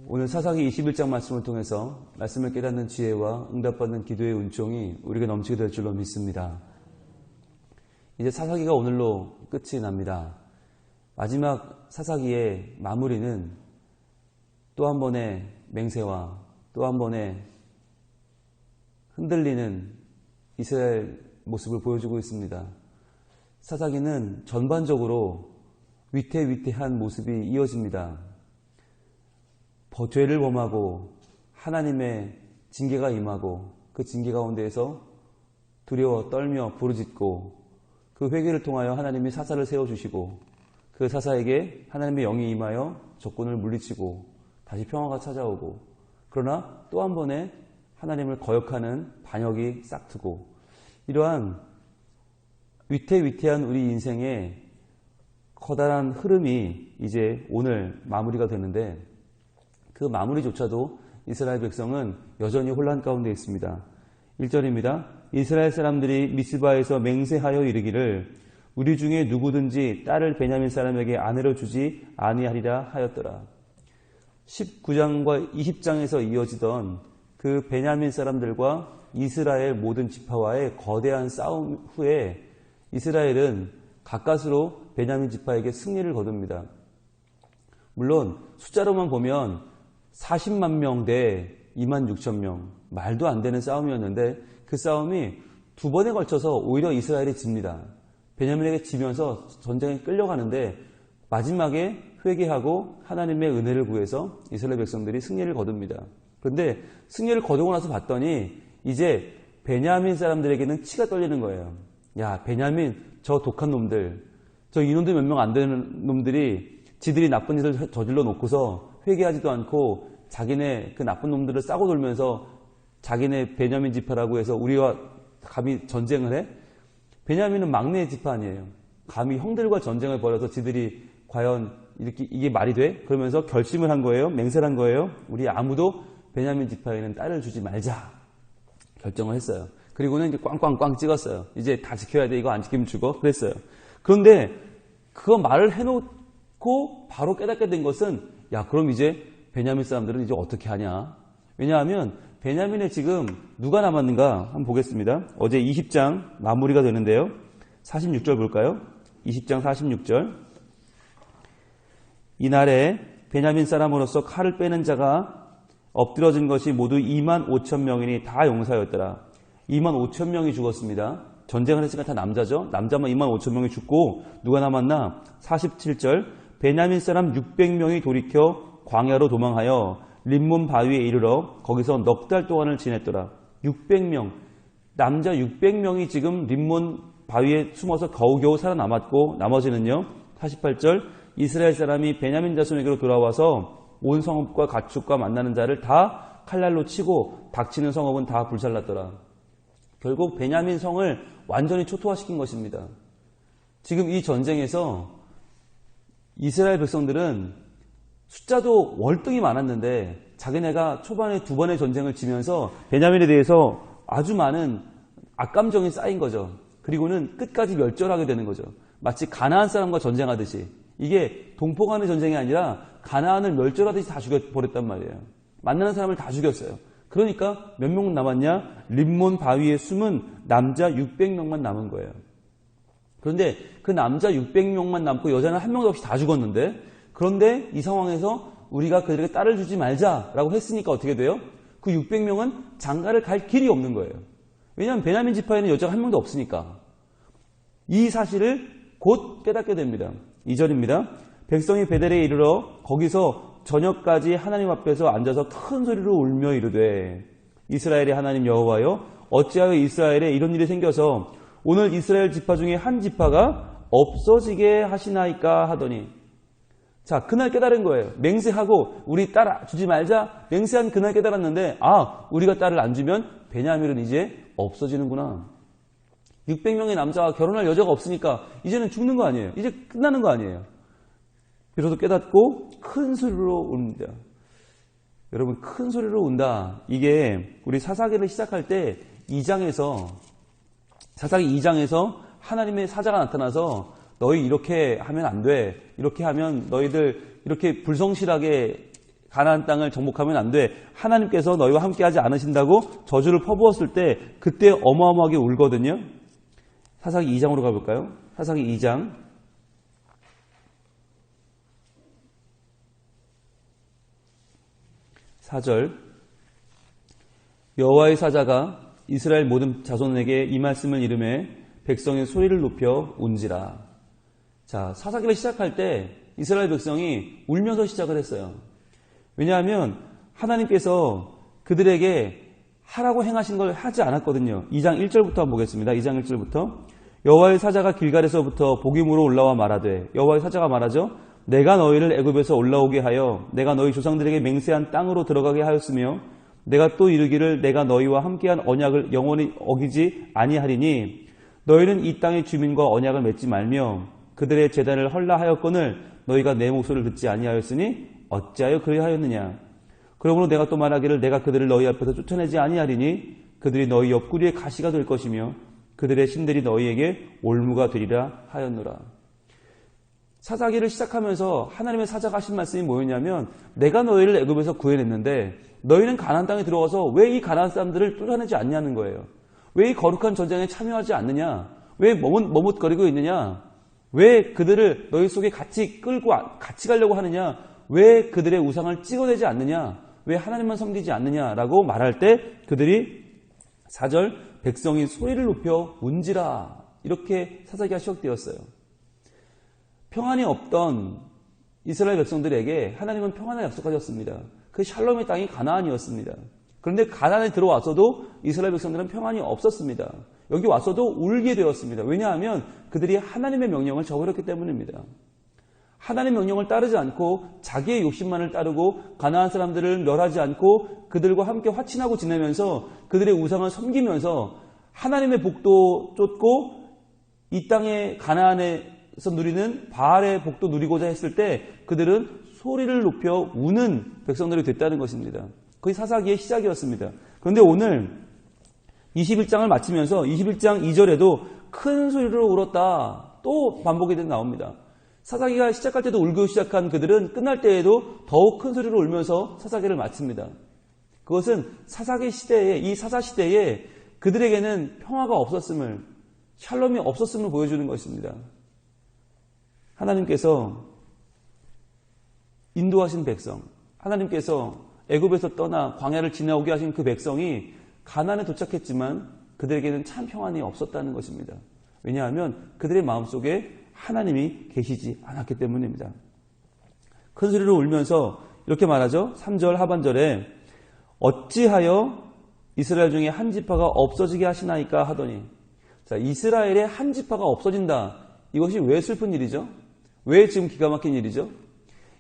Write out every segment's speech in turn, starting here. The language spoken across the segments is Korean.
오늘 사사기 21장 말씀을 통해서 말씀을 깨닫는 지혜와 응답받는 기도의 은총이 우리에게 넘치게 될 줄로 믿습니다. 이제 사사기가 오늘로 끝이 납니다. 마지막 사사기의 마무리는 또 한 번의 맹세와 또 한 번의 흔들리는 이스라엘 모습을 보여주고 있습니다. 사사기는 전반적으로 위태위태한 모습이 이어집니다. 죄를 범하고 하나님의 징계가 임하고 그 징계 가운데에서 두려워 떨며 부르짖고 그 회개를 통하여 하나님이 사사를 세워주시고 그 사사에게 하나님의 영이 임하여 적군을 물리치고 다시 평화가 찾아오고 그러나 또 한 번의 하나님을 거역하는 반역이 싹트고 이러한 위태위태한 우리 인생의 커다란 흐름이 이제 오늘 마무리가 되는데 그 마무리조차도 이스라엘 백성은 여전히 혼란 가운데 있습니다. 1절입니다. 이스라엘 사람들이 미스바에서 맹세하여 이르기를 우리 중에 누구든지 딸을 베냐민 사람에게 아내로 주지 아니하리라 하였더라. 19장과 20장에서 이어지던 그 베냐민 사람들과 이스라엘 모든 지파와의 거대한 싸움 후에 이스라엘은 가까스로 베냐민 지파에게 승리를 거둡니다. 물론 숫자로만 보면 40만 명 대 2만 6천 명, 말도 안 되는 싸움이었는데 그 싸움이 두 번에 걸쳐서 오히려 이스라엘이 집니다. 베냐민에게 지면서 전쟁에 끌려가는데 마지막에 회개하고 하나님의 은혜를 구해서 이스라엘 백성들이 승리를 거둡니다. 그런데 승리를 거두고 나서 봤더니 이제 베냐민 사람들에게는 치가 떨리는 거예요. 야, 베냐민 저 독한 놈들, 저 이놈들 몇 명 안 되는 놈들이 지들이 나쁜 짓을 저질러 놓고서 회개하지도 않고 자기네 그 나쁜 놈들을 싸고 돌면서 자기네 베냐민 지파라고 해서 우리와 감히 전쟁을 해? 베냐민은 막내 지파 아니에요. 감히 형들과 전쟁을 벌여서 지들이 과연 이게 말이 돼? 그러면서 결심을 한 거예요. 맹세를 한 거예요. 우리 아무도 베냐민 지파에는 딸을 주지 말자 결정을 했어요. 그리고는 이제 꽝꽝꽝 찍었어요. 이제 다 지켜야 돼. 이거 안 지키면 죽어. 그랬어요. 그런데 그거 말을 해놓고 바로 깨닫게 된 것은 야, 그럼 이제 베냐민 사람들은 이제 어떻게 하냐? 왜냐하면 베냐민에 지금 누가 남았는가 한번 보겠습니다. 어제 20장 마무리가 되는데요. 46절 볼까요? 20장 46절. 이날에 베냐민 사람으로서 칼을 빼는 자가 엎드러진 것이 모두 2만 5천 명이니 다 용사였더라. 2만 5천 명이 죽었습니다. 전쟁을 했으니까 다 남자죠. 남자만 2만 5천 명이 죽고 누가 남았나? 47절. 베냐민 사람 600명이 돌이켜 광야로 도망하여 림몬 바위에 이르러 거기서 넉 달 동안을 지냈더라. 600명, 남자 600명이 지금 림몬 바위에 숨어서 겨우겨우 살아남았고 나머지는요. 48절. 이스라엘 사람이 베냐민 자손에게로 돌아와서 온 성읍과 가축과 만나는 자를 다 칼날로 치고 닥치는 성읍은 다 불살랐더라. 결국 베냐민 성을 완전히 초토화시킨 것입니다. 지금 이 전쟁에서 이스라엘 백성들은 숫자도 월등히 많았는데 자기네가 초반에 두 번의 전쟁을 지면서 베냐민에 대해서 아주 많은 악감정이 쌓인 거죠. 그리고는 끝까지 멸절하게 되는 거죠. 마치 가나안 사람과 전쟁하듯이. 이게 동포 간의 전쟁이 아니라 가나안을 멸절하듯이 다 죽여버렸단 말이에요. 만나는 사람을 다 죽였어요. 그러니까 몇 명 남았냐? 림몬 바위에 숨은 남자 600명만 남은 거예요. 그런데 그 남자 600명만 남고 여자는 한 명도 없이 다 죽었는데 그런데 이 상황에서 우리가 그들에게 딸을 주지 말자라고 했으니까 어떻게 돼요? 그 600명은 장가를 갈 길이 없는 거예요. 왜냐하면 베냐민 지파에는 여자가 한 명도 없으니까. 이 사실을 곧 깨닫게 됩니다. 2절입니다. 백성이 베델에 이르러 거기서 저녁까지 하나님 앞에서 앉아서 큰 소리로 울며 이르되 이스라엘의 하나님 여호와여 어찌하여 이스라엘에 이런 일이 생겨서 오늘 이스라엘 지파 중에 한 지파가 없어지게 하시나이까 하더니 자, 그날 깨달은 거예요. 맹세하고 우리 딸 주지 말자 맹세한 그날 깨달았는데 우리가 딸을 안 주면 베냐민은 이제 없어지는구나. 600명의 남자와 결혼할 여자가 없으니까 이제는 죽는 거 아니에요. 이제 끝나는 거 아니에요. 비로소 깨닫고 큰 소리로 운다. 여러분, 큰 소리로 운다. 이게 우리 사사기를 시작할 때 사사기 2장에서 하나님의 사자가 나타나서 너희 이렇게 하면 안 돼. 이렇게 하면 너희들 이렇게 불성실하게 가나안 땅을 정복하면 안 돼. 하나님께서 너희와 함께하지 않으신다고 저주를 퍼부었을 때 그때 어마어마하게 울거든요. 사사기 2장으로 가볼까요? 사사기 2장 4절 여호와의 사자가 이스라엘 모든 자손에게 이 말씀을 이르매 백성의 소리를 높여 운지라. 자, 사사기를 시작할 때 이스라엘 백성이 울면서 시작을 했어요. 왜냐하면 하나님께서 그들에게 하라고 행하신 걸 하지 않았거든요. 2장 1절부터 한번 보겠습니다. 2장 1절부터 여호와의 사자가 길갈에서부터 복임으로 올라와 말하되 여호와의 사자가 말하죠. 내가 너희를 애굽에서 올라오게 하여 내가 너희 조상들에게 맹세한 땅으로 들어가게 하였으며 내가 또 이르기를 내가 너희와 함께한 언약을 영원히 어기지 아니하리니 너희는 이 땅의 주민과 언약을 맺지 말며 그들의 제단을 헐라하였거늘 너희가 내 목소리를 듣지 아니하였으니 어찌하여 그리하였느냐. 그러므로 내가 또 말하기를 내가 그들을 너희 앞에서 쫓아내지 아니하리니 그들이 너희 옆구리에 가시가 될 것이며 그들의 신들이 너희에게 올무가 되리라 하였노라. 사사기를 시작하면서 하나님의 사자가 하신 말씀이 뭐였냐면 내가 너희를 애굽에서 구해냈는데 너희는 가나안 땅에 들어가서 왜 이 가나안 사람들을 쫓아내지 않냐는 거예요. 왜 이 거룩한 전쟁에 참여하지 않느냐? 왜 머뭇거리고 있느냐? 왜 그들을 너희 속에 같이 끌고 같이 가려고 하느냐? 왜 그들의 우상을 찍어내지 않느냐? 왜 하나님만 섬기지 않느냐라고 말할 때 그들이 4절 백성이 소리를 높여 운지라 이렇게 사사기가 시작되었어요. 평안이 없던 이스라엘 백성들에게 하나님은 평안을 약속하셨습니다. 그 샬롬의 땅이 가나안이었습니다. 그런데 가나안에 들어와서도 이스라엘 백성들은 평안이 없었습니다. 여기 와서도 울게 되었습니다. 왜냐하면 그들이 하나님의 명령을 저버렸기 때문입니다. 하나님의 명령을 따르지 않고 자기의 욕심만을 따르고 가나안 사람들을 멸하지 않고 그들과 함께 화친하고 지내면서 그들의 우상을 섬기면서 하나님의 복도 쫓고 이 땅의 가나안에서 누리는 바알의 복도 누리고자 했을 때 그들은 소리를 높여 우는 백성들이 됐다는 것입니다. 그게 사사기의 시작이었습니다. 그런데 오늘 21장을 마치면서 21장 2절에도 큰 소리로 울었다. 또 반복이 나옵니다. 사사기가 시작할 때도 울고 시작한 그들은 끝날 때에도 더욱 큰 소리로 울면서 사사기를 마칩니다. 그것은 사사기 시대에 이 사사 시대에 그들에게는 평화가 없었음을 샬롬이 없었음을 보여주는 것입니다. 하나님께서 인도하신 백성, 하나님께서 애굽에서 떠나 광야를 지나오게 하신 그 백성이 가나안에 도착했지만 그들에게는 참 평안이 없었다는 것입니다. 왜냐하면 그들의 마음속에 하나님이 계시지 않았기 때문입니다. 큰 소리로 울면서 이렇게 말하죠. 3절 하반절에 어찌하여 이스라엘 중에 한 지파가 없어지게 하시나이까 하더니 자, 이스라엘의 한 지파가 없어진다. 이것이 왜 슬픈 일이죠? 왜 지금 기가 막힌 일이죠?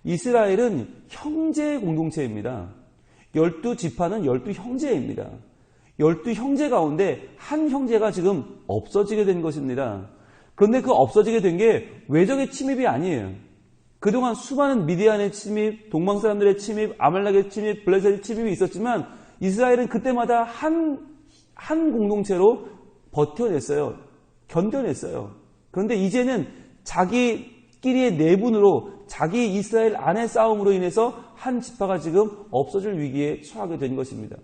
이스라엘은 형제 공동체입니다. 12지파는 12형제입니다. 12형제 가운데 한 형제가 지금 없어지게 된 것입니다. 그런데 그 없어지게 된 게 외적의 침입이 아니에요. 그동안 수많은 미디안의 침입, 동방 사람들의 침입, 아말렉의 침입, 블레셋의 침입이 있었지만 이스라엘은 그때마다 한 공동체로 버텨냈어요. 견뎌냈어요. 그런데 이제는 자기끼리의 내분으로 자기 이스라엘 안의 싸움으로 인해서 한 지파가 지금 없어질 위기에 처하게 된 것입니다.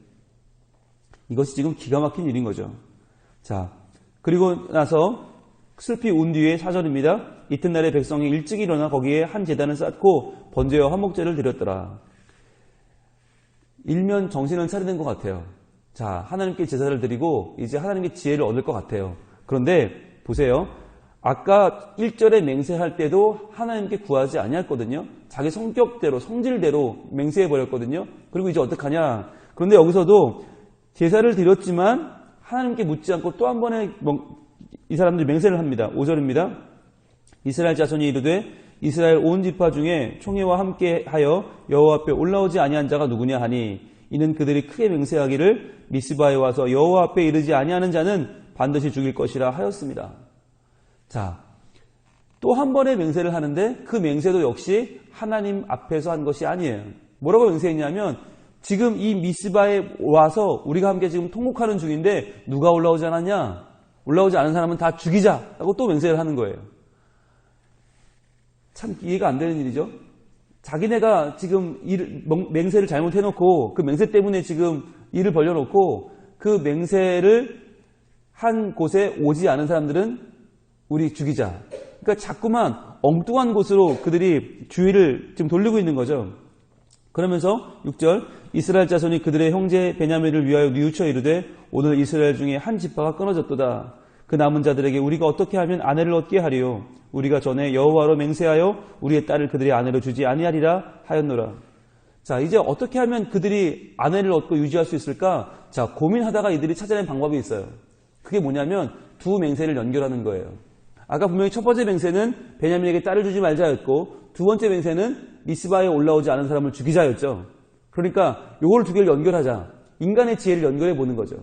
이것이 지금 기가 막힌 일인 거죠. 자, 그리고 나서 슬피 운 뒤에 4절입니다. 이튿날에 백성이 일찍 일어나 거기에 한 제단을 쌓고 번제와 화목제를 드렸더라. 일면 정신을 차리는 것 같아요. 자, 하나님께 제사를 드리고 이제 하나님께 지혜를 얻을 것 같아요. 그런데 보세요. 아까 1절에 맹세할 때도 하나님께 구하지 아니했거든요. 자기 성격대로 성질대로 맹세해버렸거든요. 그리고 이제 어떡하냐. 그런데 여기서도 제사를 드렸지만 하나님께 묻지 않고 또 한 번에 이 사람들이 맹세를 합니다. 5절입니다. 이스라엘 자손이 이르되 이스라엘 온 지파 중에 총회와 함께하여 여호와 앞에 올라오지 아니한 자가 누구냐 하니 이는 그들이 크게 맹세하기를 미스바에 와서 여호와 앞에 이르지 아니하는 자는 반드시 죽일 것이라 하였습니다. 자, 또 한 번의 맹세를 하는데 그 맹세도 역시 하나님 앞에서 한 것이 아니에요. 뭐라고 맹세했냐면 지금 이 미스바에 와서 우리가 함께 지금 통곡하는 중인데 누가 올라오지 않았냐? 올라오지 않은 사람은 다 죽이자라고 또 맹세를 하는 거예요. 참 이해가 안 되는 일이죠. 자기네가 지금 맹세를 잘못해놓고 그 맹세 때문에 지금 일을 벌려놓고 그 맹세를 한 곳에 오지 않은 사람들은 우리 죽이자. 그러니까 자꾸만 엉뚱한 곳으로 그들이 주의를 지금 돌리고 있는 거죠. 그러면서 6절 이스라엘 자손이 그들의 형제 베냐민을 위하여 뉘우쳐 이르되 오늘 이스라엘 중에 한 지파가 끊어졌도다. 그 남은 자들에게 우리가 어떻게 하면 아내를 얻게 하리요? 우리가 전에 여호와로 맹세하여 우리의 딸을 그들의 아내로 주지 아니하리라 하였노라. 자, 이제 어떻게 하면 그들이 아내를 얻고 유지할 수 있을까? 자, 고민하다가 이들이 찾아낸 방법이 있어요. 그게 뭐냐면 두 맹세를 연결하는 거예요. 아까 분명히 첫 번째 맹세는 베냐민에게 딸을 주지 말자였고 두 번째 맹세는 미스바에 올라오지 않은 사람을 죽이자였죠. 그러니까 요걸 두 개를 연결하자. 인간의 지혜를 연결해 보는 거죠.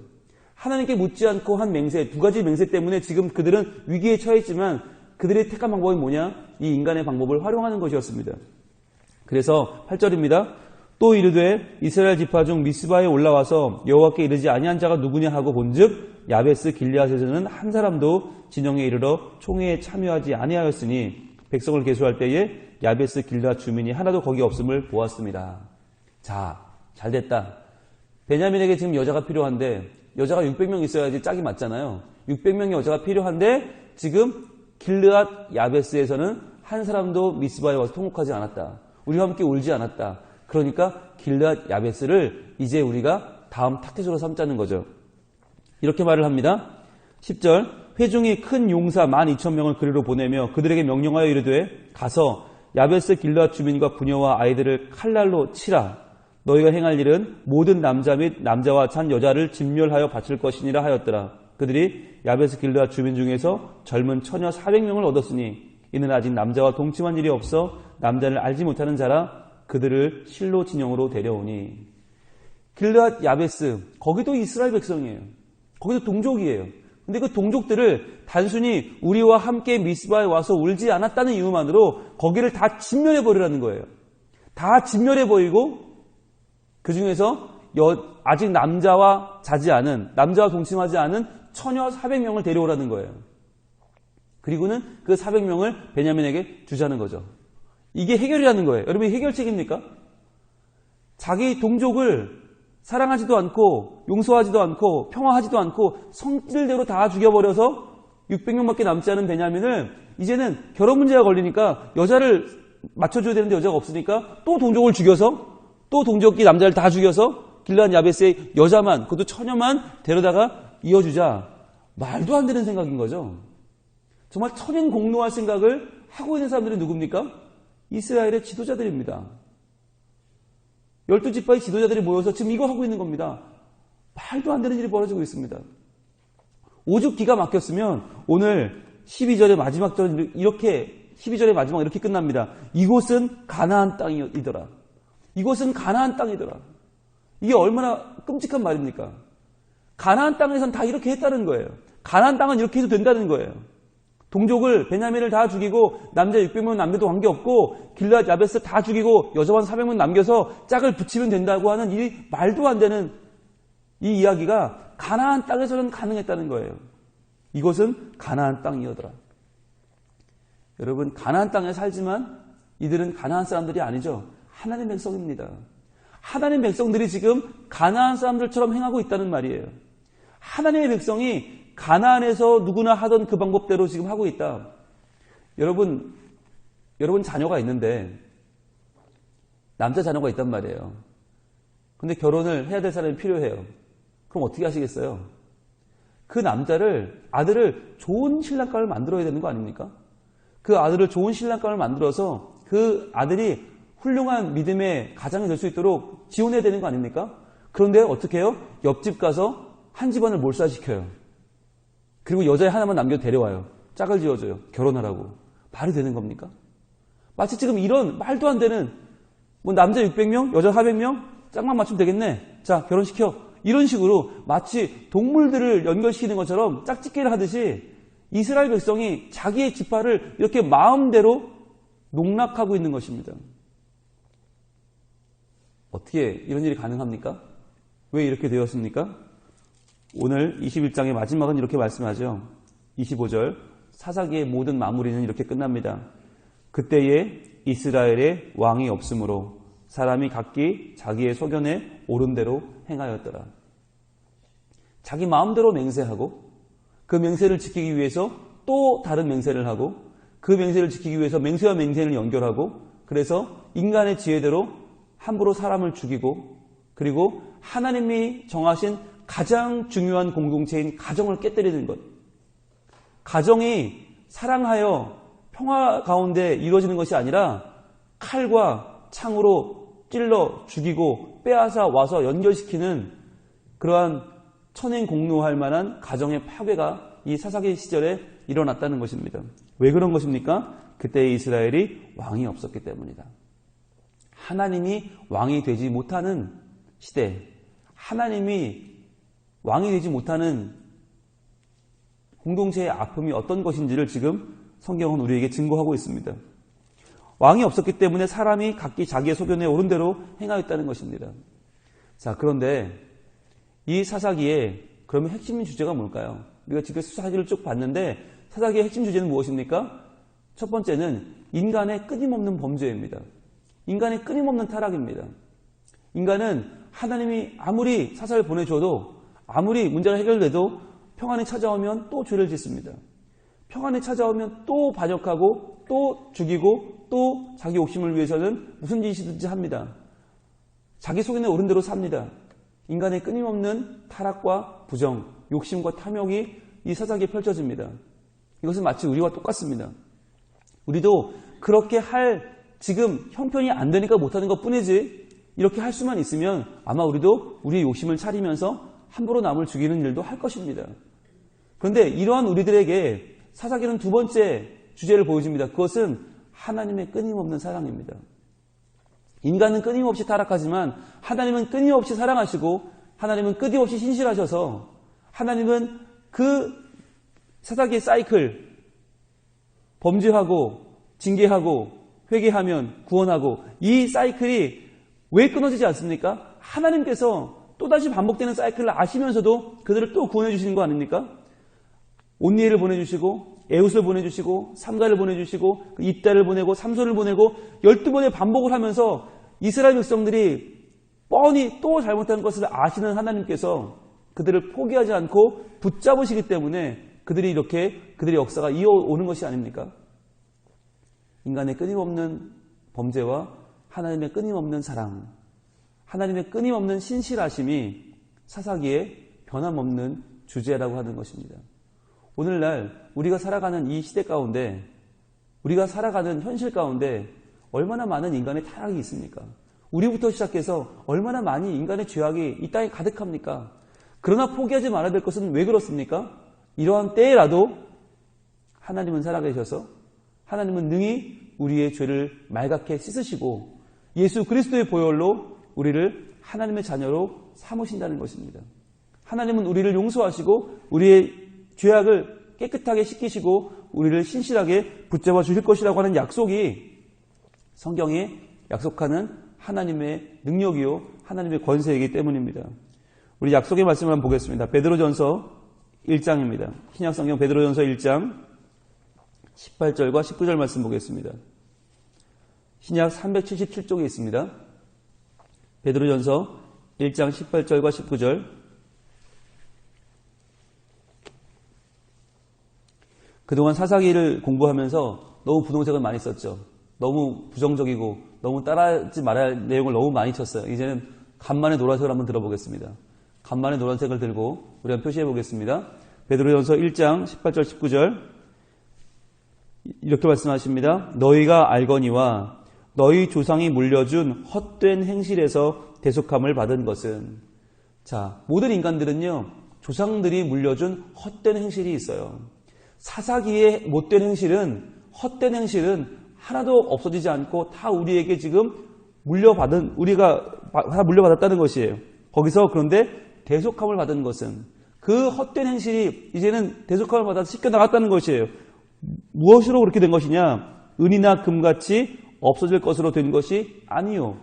하나님께 묻지 않고 한 맹세, 두 가지 맹세 때문에 지금 그들은 위기에 처했지만 그들의 택한 방법이 뭐냐? 이 인간의 방법을 활용하는 것이었습니다. 그래서 8절입니다. 또 이르되 이스라엘 지파 중 미스바에 올라와서 여호와께 이르지 아니한 자가 누구냐 하고 본즉 야베스 길르앗에서는 한 사람도 진영에 이르러 총회에 참여하지 아니하였으니 백성을 계수할 때에 야베스 길르앗 주민이 하나도 거기 없음을 보았습니다. 자, 잘 됐다. 베냐민에게 지금 여자가 필요한데 여자가 600명 있어야지 짝이 맞잖아요. 600명의 여자가 필요한데 지금 길르앗 야베스에서는 한 사람도 미스바에 와서 통곡하지 않았다. 우리와 함께 울지 않았다. 그러니까 길르앗 야베스를 이제 우리가 다음 타겟으로 삼자는 거죠. 이렇게 말을 합니다. 10절 회중이 큰 용사 12,000명을 그리로 보내며 그들에게 명령하여 이르되 가서 야베스 길르앗 주민과 부녀와 아이들을 칼날로 치라. 너희가 행할 일은 모든 남자 및 남자와 잔 여자를 진멸하여 바칠 것이니라 하였더라. 그들이 야베스 길르앗 주민 중에서 젊은 처녀 400명을 얻었으니 이는 아직 남자와 동침한 일이 없어 남자를 알지 못하는 자라 그들을 실로 진영으로 데려오니. 길르앗 야베스 거기도 이스라엘 백성이에요. 거기도 동족이에요. 근데 그 동족들을 단순히 우리와 함께 미스바에 와서 울지 않았다는 이유만으로 거기를 다 진멸해 버리라는 거예요. 다 진멸해 버리고 그 중에서 아직 남자와 자지 않은, 남자와 동침하지 않은 처녀 400명을 데려오라는 거예요. 그리고는 그 400명을 베냐민에게 주자는 거죠. 이게 해결이라는 거예요. 여러분, 해결책입니까? 자기 동족을 사랑하지도 않고 용서하지도 않고 평화하지도 않고 성질대로 다 죽여버려서 600명밖에 남지 않은 베냐민을 이제는 결혼 문제가 걸리니까 여자를 맞춰줘야 되는데 여자가 없으니까 또 동족을 죽여서 또 동족이 남자를 다 죽여서 길르앗 야베스의 여자만, 그것도 처녀만 데려다가 이어주자. 말도 안 되는 생각인 거죠. 정말 천인공노할 생각을 하고 있는 사람들이 누굽니까? 이스라엘의 지도자들입니다. 12지파의 지도자들이 모여서 지금 이거 하고 있는 겁니다. 말도 안 되는 일이 벌어지고 있습니다. 오죽 기가 막혔으면 오늘 12절의 마지막 절 이렇게 12절의 마지막 이렇게 끝납니다. 이곳은 가나안 땅이더라. 이곳은 가나안 땅이더라. 이게 얼마나 끔찍한 말입니까? 가나안 땅에선 다 이렇게 했다는 거예요. 가나안 땅은 이렇게 해도 된다는 거예요. 동족을 베냐민을 다 죽이고 남자 600명 남겨도 관계없고 길르앗 야베스 다 죽이고 여자만 400명 남겨서 짝을 붙이면 된다고 하는 이 말도 안 되는 이 이야기가 가나안 땅에서는 가능했다는 거예요. 이곳은 가나안 땅이더라. 여러분, 가나안 땅에 살지만 이들은 가나안 사람들이 아니죠. 하나님의 백성입니다. 하나님의 백성들이 지금 가나안 사람들처럼 행하고 있다는 말이에요. 하나님의 백성이 가나안에서 누구나 하던 그 방법대로 지금 하고 있다. 여러분 자녀가 있는데 남자 자녀가 있단 말이에요. 근데 결혼을 해야 될 사람이 필요해요. 그럼 어떻게 하시겠어요? 그 아들을 좋은 신랑감을 만들어야 되는 거 아닙니까? 그 아들을 좋은 신랑감을 만들어서 그 아들이 훌륭한 믿음의 가장이 될 수 있도록 지원해야 되는 거 아닙니까? 그런데 어떻게 해요? 옆집 가서 한 집안을 몰살시켜요. 그리고 여자애 하나만 남겨 데려와요. 짝을 지어줘요. 결혼하라고. 말이 되는 겁니까? 마치 지금 이런 말도 안 되는 남자 600명, 여자 400명, 짝만 맞추면 되겠네. 자, 결혼시켜. 이런 식으로 마치 동물들을 연결시키는 것처럼 짝짓기를 하듯이 이스라엘 백성이 자기의 지파를 이렇게 마음대로 농락하고 있는 것입니다. 어떻게 이런 일이 가능합니까? 왜 이렇게 되었습니까? 오늘 21장의 마지막은 이렇게 말씀하죠. 25절 사사기의 모든 마무리는 이렇게 끝납니다. 그때에 이스라엘에 왕이 없으므로 사람이 각기 자기의 소견에 옳은 대로 행하였더라. 자기 마음대로 맹세하고 그 맹세를 지키기 위해서 또 다른 맹세를 하고 그 맹세를 지키기 위해서 맹세와 맹세를 연결하고 그래서 인간의 지혜대로 함부로 사람을 죽이고 그리고 하나님이 정하신 가장 중요한 공동체인 가정을 깨뜨리는 것. 가정이 사랑하여 평화 가운데 이루어지는 것이 아니라 칼과 창으로 찔러 죽이고 빼앗아 와서 연결시키는 그러한 천행공노할 만한 가정의 파괴가 이 사사기 시절에 일어났다는 것입니다. 왜 그런 것입니까? 그때 이스라엘이 왕이 없었기 때문이다. 하나님이 왕이 되지 못하는 시대, 하나님이 왕이 되지 못하는 공동체의 아픔이 어떤 것인지를 지금 성경은 우리에게 증거하고 있습니다. 왕이 없었기 때문에 사람이 각기 자기의 소견에 옳은 대로 행하였다는 것입니다. 자, 그런데 이 사사기에 그러면 핵심 주제가 뭘까요? 우리가 지금 사사기를 쭉 봤는데 사사기의 핵심 주제는 무엇입니까? 첫 번째는 인간의 끊임없는 범죄입니다. 인간의 끊임없는 타락입니다. 인간은 하나님이 아무리 사사를 보내줘도 아무리 문제가 해결돼도 평안이 찾아오면 또 죄를 짓습니다. 평안이 찾아오면 또 반역하고 또 죽이고 또 자기 욕심을 위해서는 무슨 짓이든지 합니다. 자기 속에 옳은 대로 삽니다. 인간의 끊임없는 타락과 부정, 욕심과 탐욕이 이 사사기에 펼쳐집니다. 이것은 마치 우리와 똑같습니다. 우리도 그렇게 할 지금 형편이 안 되니까 못하는 것 뿐이지 이렇게 할 수만 있으면 아마 우리도 우리의 욕심을 차리면서 함부로 남을 죽이는 일도 할 것입니다. 그런데 이러한 우리들에게 사사기는 두 번째 주제를 보여줍니다. 그것은 하나님의 끊임없는 사랑입니다. 인간은 끊임없이 타락하지만 하나님은 끊임없이 사랑하시고 하나님은 끊임없이 신실하셔서 하나님은 그 사사기의 사이클 범죄하고 징계하고 회개하면 구원하고 이 사이클이 왜 끊어지지 않습니까? 하나님께서 또다시 반복되는 사이클을 아시면서도 그들을 또 구원해 주시는 거 아닙니까? 온니엘을 보내주시고 에웃을 보내주시고 삼가를 보내주시고 입다를 보내고 삼손을 보내고 12번의 반복을 하면서 이스라엘 백성들이 뻔히 또 잘못한 것을 아시는 하나님께서 그들을 포기하지 않고 붙잡으시기 때문에 그들이 이렇게 그들의 역사가 이어오는 것이 아닙니까? 인간의 끊임없는 범죄와 하나님의 끊임없는 사랑, 하나님의 끊임없는 신실하심이 사사기의 변함없는 주제라고 하는 것입니다. 오늘날 우리가 살아가는 이 시대 가운데 우리가 살아가는 현실 가운데 얼마나 많은 인간의 타락이 있습니까? 우리부터 시작해서 얼마나 많이 인간의 죄악이 이 땅에 가득합니까? 그러나 포기하지 말아야 될 것은 왜 그렇습니까? 이러한 때라도 하나님은 살아계셔서 하나님은 능히 우리의 죄를 말갛게 씻으시고 예수 그리스도의 보혈로 우리를 하나님의 자녀로 삼으신다는 것입니다. 하나님은 우리를 용서하시고 우리의 죄악을 깨끗하게 씻기시고 우리를 신실하게 붙잡아 주실 것이라고 하는 약속이 성경에 약속하는 하나님의 능력이요 하나님의 권세이기 때문입니다. 우리 약속의 말씀을 한번 보겠습니다. 베드로전서 1장입니다. 신약성경 베드로전서 1장 18절과 19절 말씀 보겠습니다. 신약 377쪽에 있습니다. 베드로전서 1장 18절과 19절. 그동안 사사기를 공부하면서 너무 부동색을 많이 썼죠. 너무 부정적이고 너무 따라하지 말아야 할 내용을 너무 많이 쳤어요. 이제는 간만에 노란색을 한번 들어보겠습니다. 간만에 노란색을 들고 우리 한번 표시해 보겠습니다. 베드로전서 1장 18절 19절 이렇게 말씀하십니다. 너희가 알거니와 너희 조상이 물려준 헛된 행실에서 대속함을 받은 것은 자 모든 인간들은요 조상들이 물려준 헛된 행실이 있어요. 사사기의 못된 행실은 헛된 행실은 하나도 없어지지 않고 다 우리에게 지금 물려받은 우리가 다 물려받았다는 것이에요. 거기서 그런데 대속함을 받은 것은 그 헛된 행실이 이제는 대속함을 받아서 씻겨나갔다는 것이에요. 무엇으로 그렇게 된 것이냐? 은이나 금같이 없어질 것으로 된 것이 아니요.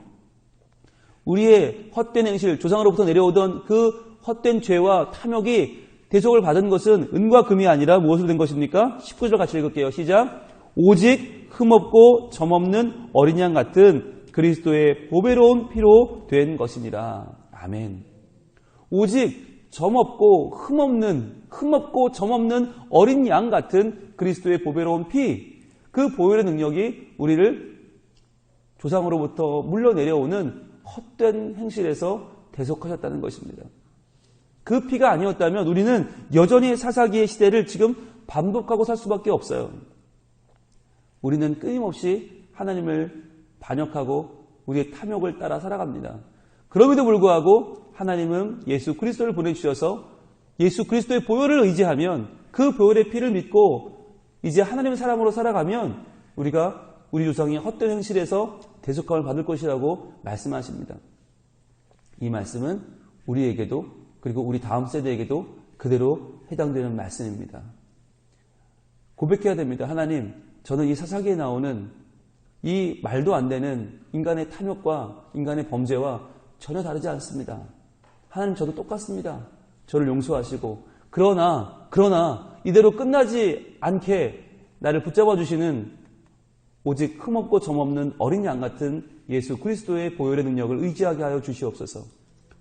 우리의 헛된 행실, 조상으로부터 내려오던 그 헛된 죄와 탐욕이 대속을 받은 것은 은과 금이 아니라 무엇으로 된 것입니까? 19절 같이 읽을게요. 시작. 오직 흠없고 점없는 어린 양 같은 그리스도의 보배로운 피로 된 것이니라. 아멘. 오직 점없고 흠없고 점없는 어린 양 같은 그리스도의 보배로운 피, 그 보혈의 능력이 우리를 조상으로부터 물러내려오는 헛된 행실에서 대속하셨다는 것입니다. 그 피가 아니었다면 우리는 여전히 사사기의 시대를 지금 반복하고 살 수밖에 없어요. 우리는 끊임없이 하나님을 반역하고 우리의 탐욕을 따라 살아갑니다. 그럼에도 불구하고 하나님은 예수 그리스도를 보내주셔서 예수 그리스도의 보혈을 의지하면, 그 보혈의 피를 믿고 이제 하나님의 사람으로 살아가면 우리가 우리 조상이 헛된 행실에서 대속함을 받을 것이라고 말씀하십니다. 이 말씀은 우리에게도, 그리고 우리 다음 세대에게도 그대로 해당되는 말씀입니다. 고백해야 됩니다. 하나님, 저는 이 사사기에 나오는 이 말도 안 되는 인간의 탐욕과 인간의 범죄와 전혀 다르지 않습니다. 하나님, 저도 똑같습니다. 저를 용서하시고, 그러나 이대로 끝나지 않게 나를 붙잡아 주시는 오직 흠없고 점없는 어린 양 같은 예수 그리스도의 보혈의 능력을 의지하게 하여 주시옵소서.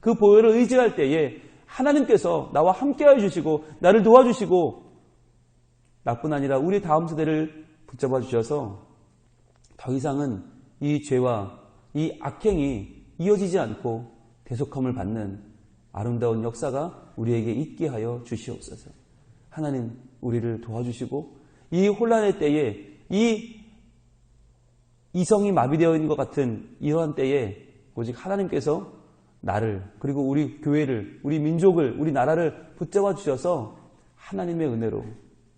그 보혈을 의지할 때에 하나님께서 나와 함께하여 주시고 나를 도와주시고, 나뿐 아니라 우리 다음 세대를 붙잡아 주셔서 더 이상은 이 죄와 이 악행이 이어지지 않고 대속함을 받는 아름다운 역사가 우리에게 있게 하여 주시옵소서. 하나님, 우리를 도와주시고 이 혼란의 때에, 이 이성이 마비되어 있는 것 같은 이러한 때에 오직 하나님께서 나를, 그리고 우리 교회를, 우리 민족을, 우리 나라를 붙잡아 주셔서 하나님의 은혜로,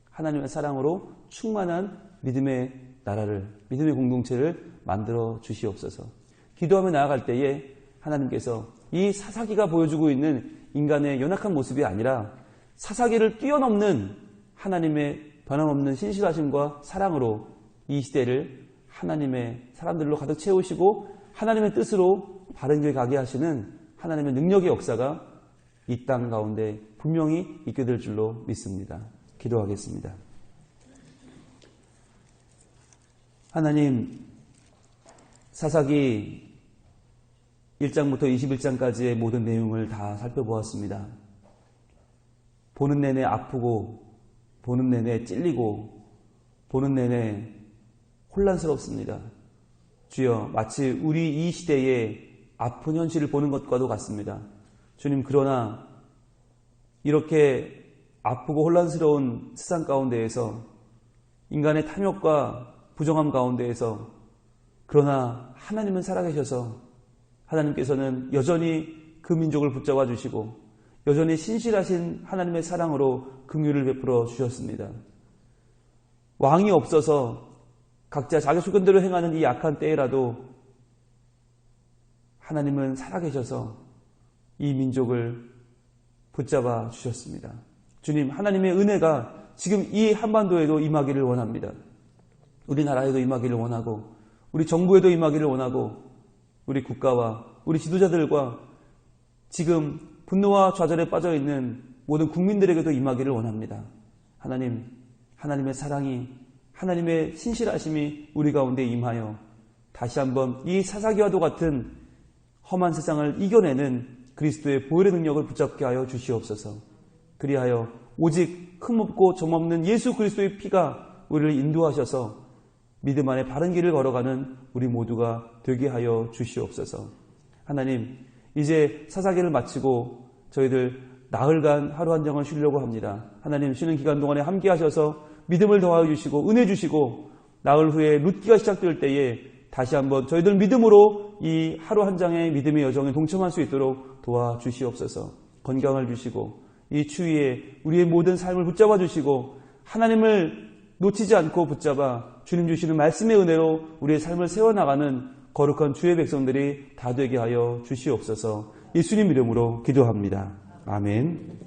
하나님의 사랑으로 충만한 믿음의 나라를, 믿음의 공동체를 만들어 주시옵소서. 기도하며 나아갈 때에 하나님께서 이 사사기가 보여주고 있는 인간의 연약한 모습이 아니라 사사기를 뛰어넘는 하나님의 변함없는 신실하심과 사랑으로 이 시대를 하나님의 사람들로 가득 채우시고 하나님의 뜻으로 바른 길 가게 하시는 하나님의 능력의 역사가 이 땅 가운데 분명히 있게 될 줄로 믿습니다. 기도하겠습니다. 하나님, 사사기 1장부터 21장까지의 모든 내용을 다 살펴보았습니다. 보는 내내 아프고, 보는 내내 찔리고, 보는 내내 혼란스럽습니다. 주여, 마치 우리 이 시대의 아픈 현실을 보는 것과도 같습니다. 주님, 그러나 이렇게 아프고 혼란스러운 세상 가운데에서, 인간의 탐욕과 부정함 가운데에서, 그러나 하나님은 살아계셔서 하나님께서는 여전히 그 민족을 붙잡아 주시고 여전히 신실하신 하나님의 사랑으로 긍휼을 베풀어 주셨습니다. 왕이 없어서 각자 자기 수견대로 행하는 이 약한 때에라도 하나님은 살아계셔서 이 민족을 붙잡아 주셨습니다. 주님, 하나님의 은혜가 지금 이 한반도에도 임하기를 원합니다. 우리나라에도 임하기를 원하고, 우리 정부에도 임하기를 원하고, 우리 국가와 우리 지도자들과 지금 분노와 좌절에 빠져있는 모든 국민들에게도 임하기를 원합니다. 하나님, 하나님의 사랑이, 하나님의 신실하심이 우리 가운데 임하여 다시 한번 이 사사기와도 같은 험한 세상을 이겨내는 그리스도의 보혈의 능력을 붙잡게 하여 주시옵소서. 그리하여 오직 흠없고 점없는 예수 그리스도의 피가 우리를 인도하셔서 믿음 안에 바른 길을 걸어가는 우리 모두가 되게 하여 주시옵소서. 하나님, 이제 사사기를 마치고 저희들 나흘간 하루 한 정을 쉬려고 합니다. 하나님, 쉬는 기간 동안에 함께 하셔서 믿음을 더하여 주시고 은혜 주시고, 나흘 후에 룻기가 시작될 때에 다시 한번 저희들 믿음으로 이 하루 한 장의 믿음의 여정에 동참할 수 있도록 도와주시옵소서. 건강을 주시고 이 추위에 우리의 모든 삶을 붙잡아 주시고 하나님을 놓치지 않고 붙잡아 주님 주시는 말씀의 은혜로 우리의 삶을 세워나가는 거룩한 주의 백성들이 다 되게 하여 주시옵소서. 예수님 이름으로 기도합니다. 아멘.